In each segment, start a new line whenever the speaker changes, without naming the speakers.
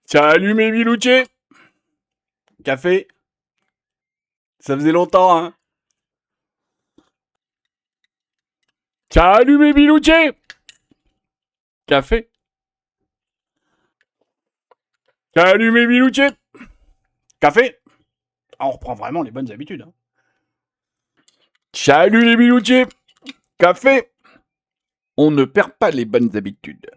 Salut mes bilouchés. Café. Ça faisait longtemps, hein. Salut mes bilouchés. Café. Salut mes bilouchés. Café. Ah, on reprend vraiment les bonnes habitudes, hein. Salut les bilouchés. Café. On ne perd pas les bonnes habitudes.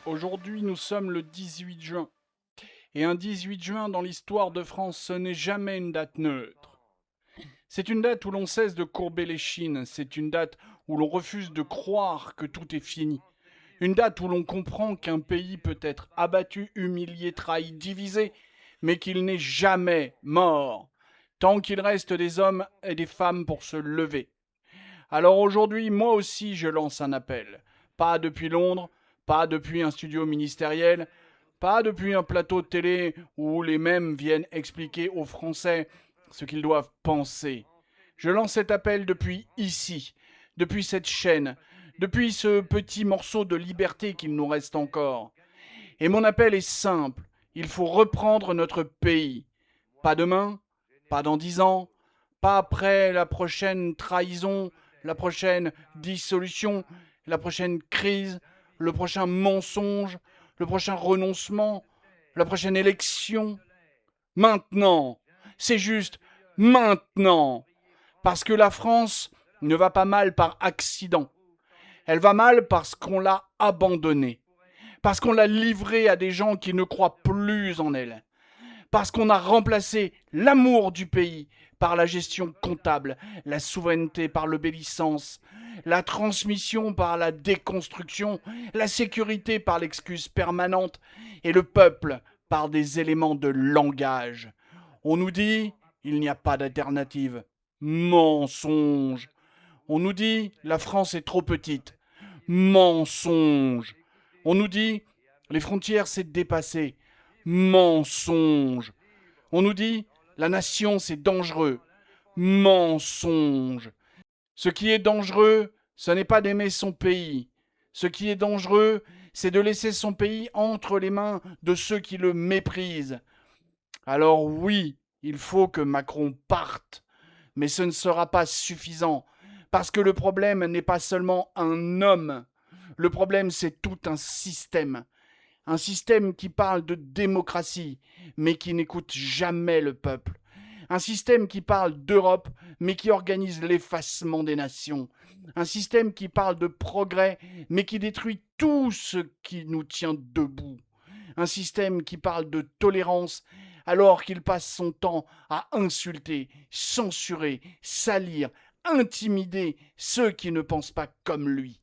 Aujourd'hui, nous sommes le 18 juin. Et un 18 juin dans l'histoire de France, ce n'est jamais une date neutre. C'est une date où l'on cesse de courber les chines, c'est une date où l'on refuse de croire que tout est fini. Une date où l'on comprend qu'un pays peut être abattu, humilié, trahi, divisé, mais qu'il n'est jamais mort, tant qu'il reste des hommes et des femmes pour se lever. Alors aujourd'hui, moi aussi, je lance un appel. Pas depuis Londres, pas depuis un studio ministériel, pas depuis un plateau de télé où les mêmes viennent expliquer aux Français ce qu'ils doivent penser. Je lance cet appel depuis ici, depuis cette chaîne, depuis ce petit morceau de liberté qu'il nous reste encore. Et mon appel est simple, il faut reprendre notre pays. Pas demain, pas dans 10 ans, pas après la prochaine trahison, la prochaine dissolution, la prochaine crise, le prochain mensonge, le prochain renoncement, la prochaine élection. Maintenant, c'est juste maintenant. Parce que la France ne va pas mal par accident. Elle va mal parce qu'on l'a abandonnée. Parce qu'on l'a livrée à des gens qui ne croient plus en elle. Parce qu'on a remplacé l'amour du pays par la gestion comptable, la souveraineté par l'obéissance, la transmission par la déconstruction, la sécurité par l'excuse permanente et le peuple par des éléments de langage. On nous dit il n'y a pas d'alternative. Mensonge. On nous dit la France est trop petite. Mensonge. On nous dit les frontières c'est dépassé. Mensonge. On nous dit la nation c'est dangereux. Mensonge. Ce qui est dangereux, ce n'est pas d'aimer son pays. Ce qui est dangereux, c'est de laisser son pays entre les mains de ceux qui le méprisent. Alors oui, il faut que Macron parte, mais ce ne sera pas suffisant, parce que le problème n'est pas seulement un homme, le problème c'est tout un système qui parle de démocratie, mais qui n'écoute jamais le peuple, un système qui parle d'Europe, mais qui organise l'effacement des nations, un système qui parle de progrès, mais qui détruit tout ce qui nous tient debout, un système qui parle de tolérance, alors qu'il passe son temps à insulter, censurer, salir, intimider ceux qui ne pensent pas comme lui.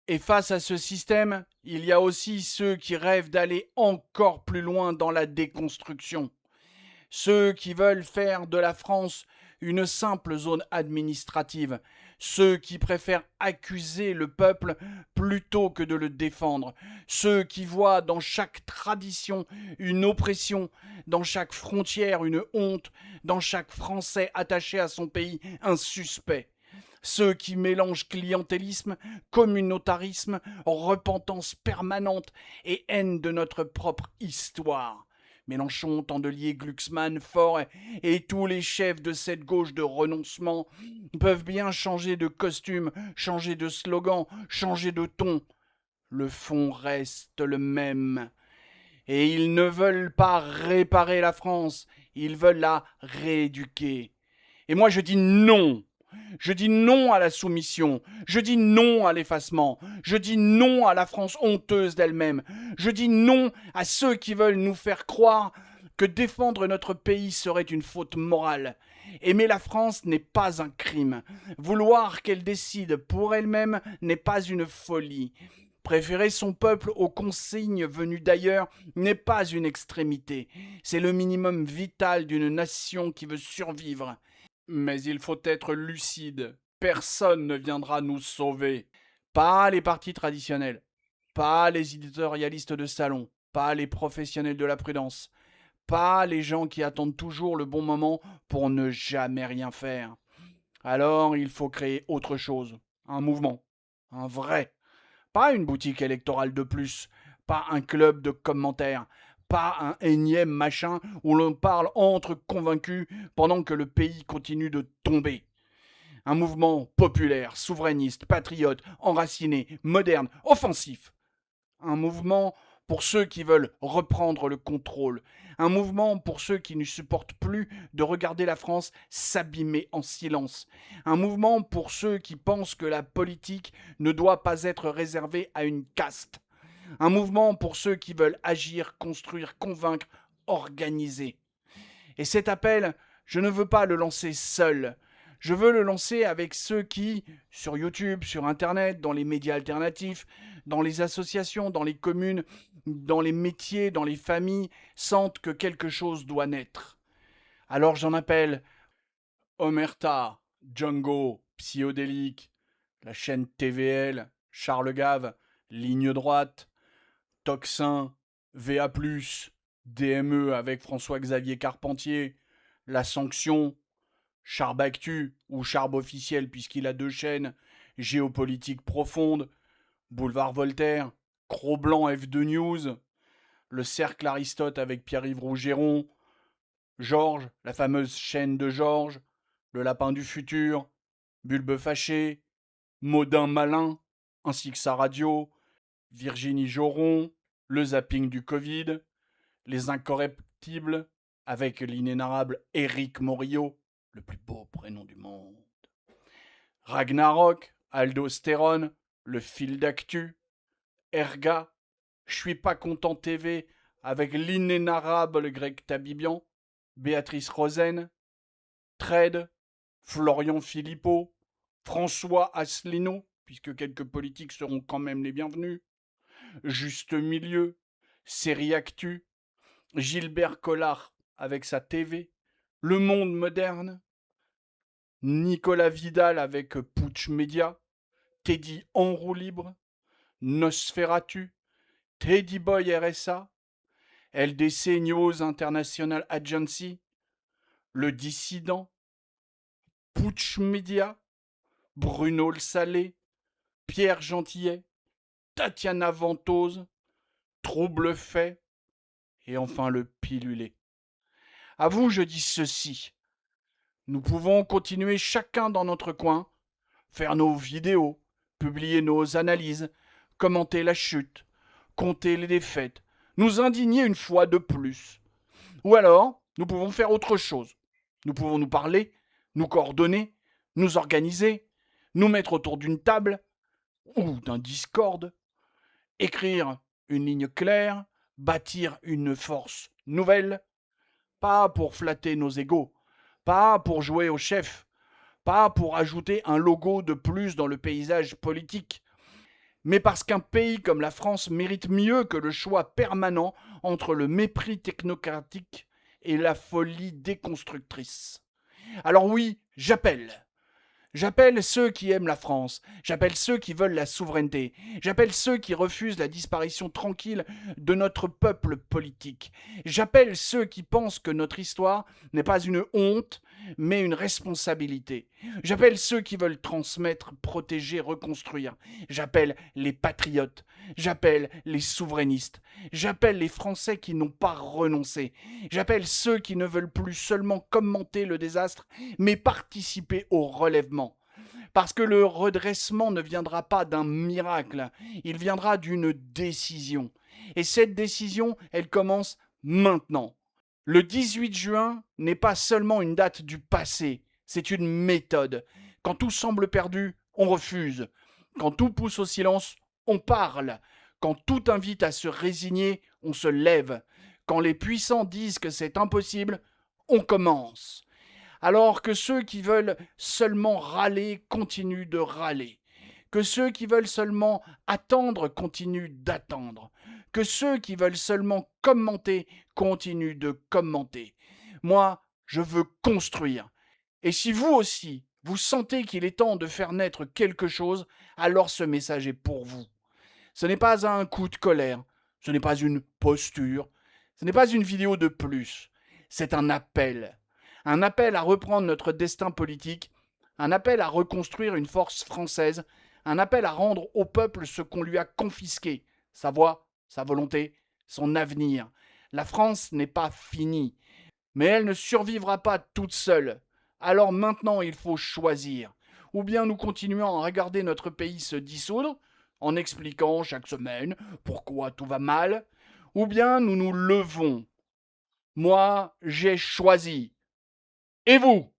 Et face à ce système, il y a aussi ceux qui rêvent d'aller encore plus loin dans la déconstruction. Ceux qui veulent faire de la France une simple zone administrative, ceux qui préfèrent accuser le peuple plutôt que de le défendre, ceux qui voient dans chaque tradition une oppression, dans chaque frontière une honte, dans chaque Français attaché à son pays un suspect. Ceux qui mélangent clientélisme, communautarisme, repentance permanente et haine de notre propre histoire. Mélenchon, Tandelier, Glucksmann, Faure et tous les chefs de cette gauche de renoncement peuvent bien changer de costume, changer de slogan, changer de ton. Le fond reste le même. Et ils ne veulent pas réparer la France, ils veulent la rééduquer. Et moi je dis non. Je dis non à la soumission. Je dis non à l'effacement. Je dis non à la France honteuse d'elle-même. Je dis non à ceux qui veulent nous faire croire que défendre notre pays serait une faute morale. Aimer la France n'est pas un crime. Vouloir qu'elle décide pour elle-même n'est pas une folie. Préférer son peuple aux consignes venues d'ailleurs n'est pas une extrémité. C'est le minimum vital d'une nation qui veut survivre. Mais il faut être lucide. Personne ne viendra nous sauver. Pas les partis traditionnels, pas les éditorialistes de salon, pas les professionnels de la prudence, pas les gens qui attendent toujours le bon moment pour ne jamais rien faire. Alors il faut créer autre chose, un mouvement, un vrai. Pas une boutique électorale de plus, pas un club de commentaires, pas un énième machin où l'on parle entre convaincus pendant que le pays continue de tomber. Un mouvement populaire, souverainiste, patriote, enraciné, moderne, offensif. Un mouvement pour ceux qui veulent reprendre le contrôle. Un mouvement pour ceux qui ne supportent plus de regarder la France s'abîmer en silence. Un mouvement pour ceux qui pensent que la politique ne doit pas être réservée à une caste. Un mouvement pour ceux qui veulent agir, construire, convaincre, organiser. Et cet appel, je ne veux pas le lancer seul. Je veux le lancer avec ceux qui, sur YouTube, sur Internet, dans les médias alternatifs, dans les associations, dans les communes, dans les métiers, dans les familles, sentent que quelque chose doit naître. Alors j'en appelle Omerta, Django, Psyodélique, la chaîne TVL, Charles Gave, Ligne Droite, Toxin, VA+, DME avec François-Xavier Carpentier, La Sanction, Charbactu ou Charb officiel puisqu'il a 2 chaînes, Géopolitique profonde, Boulevard Voltaire, Cro-Blanc F2 News, Le Cercle Aristote avec Pierre-Yves Rougeron, Georges, la fameuse chaîne de Georges, Le Lapin du Futur, Bulbe Fâché, Maudin Malin, ainsi que sa radio, Virginie Joron, Le Zapping du Covid, Les Incorruptibles, avec l'inénarrable Éric Morillo, le plus beau prénom du monde. Ragnarok, Aldostérone, Le Fil d'Actu, Erga, Je suis pas content TV, avec l'inénarrable Greg Tabibian, Béatrice Rosen, Trade, Florian Philippot, François Asselineau, puisque quelques politiques seront quand même les bienvenus, Juste Milieu, Série Actu, Gilbert Collard avec sa TV, Le Monde Moderne, Nicolas Vidal avec Putsch Média, Teddy en roue libre, Nosferatu, Teddy Boy RSA, LDC News International Agency, Le Dissident, Putsch Média, Bruno Le Salé, Pierre Gentillet, Tatiana Ventose, Trouble Fait, et enfin le Pilulé. À vous, je dis ceci. Nous pouvons continuer chacun dans notre coin, faire nos vidéos, publier nos analyses, commenter la chute, compter les défaites, nous indigner une fois de plus. Ou alors, nous pouvons faire autre chose. Nous pouvons nous parler, nous coordonner, nous organiser, nous mettre autour d'une table ou d'un Discord, écrire une ligne claire, bâtir une force nouvelle, pas pour flatter nos égaux, pas pour jouer au chef, pas pour ajouter un logo de plus dans le paysage politique, mais parce qu'un pays comme la France mérite mieux que le choix permanent entre le mépris technocratique et la folie déconstructrice. Alors oui, j'appelle. J'appelle ceux qui aiment la France, j'appelle ceux qui veulent la souveraineté, j'appelle ceux qui refusent la disparition tranquille de notre peuple politique, j'appelle ceux qui pensent que notre histoire n'est pas une honte, mais une responsabilité, j'appelle ceux qui veulent transmettre, protéger, reconstruire, j'appelle les patriotes, j'appelle les souverainistes, j'appelle les Français qui n'ont pas renoncé, j'appelle ceux qui ne veulent plus seulement commenter le désastre, mais participer au relèvement. Parce que le redressement ne viendra pas d'un miracle, il viendra d'une décision. Et cette décision, elle commence maintenant. Le 18 juin n'est pas seulement une date du passé, c'est une méthode. Quand tout semble perdu, on refuse. Quand tout pousse au silence, on parle. Quand tout invite à se résigner, on se lève. Quand les puissants disent que c'est impossible, on commence. Alors que ceux qui veulent seulement râler continuent de râler. Que ceux qui veulent seulement attendre continuent d'attendre. Que ceux qui veulent seulement commenter continuent de commenter. Moi, je veux construire. Et si vous aussi, vous sentez qu'il est temps de faire naître quelque chose, alors ce message est pour vous. Ce n'est pas un coup de colère, ce n'est pas une posture, Ce n'est pas une vidéo de plus, c'est un appel. Un appel à reprendre notre destin politique, un appel à reconstruire une force française, un appel à rendre au peuple ce qu'on lui a confisqué, sa voix, sa volonté, son avenir. La France n'est pas finie, mais elle ne survivra pas toute seule. Alors maintenant, il faut choisir. Ou bien nous continuons à regarder notre pays se dissoudre, en expliquant chaque semaine pourquoi tout va mal, ou bien nous nous levons. Moi, j'ai choisi. Et vous?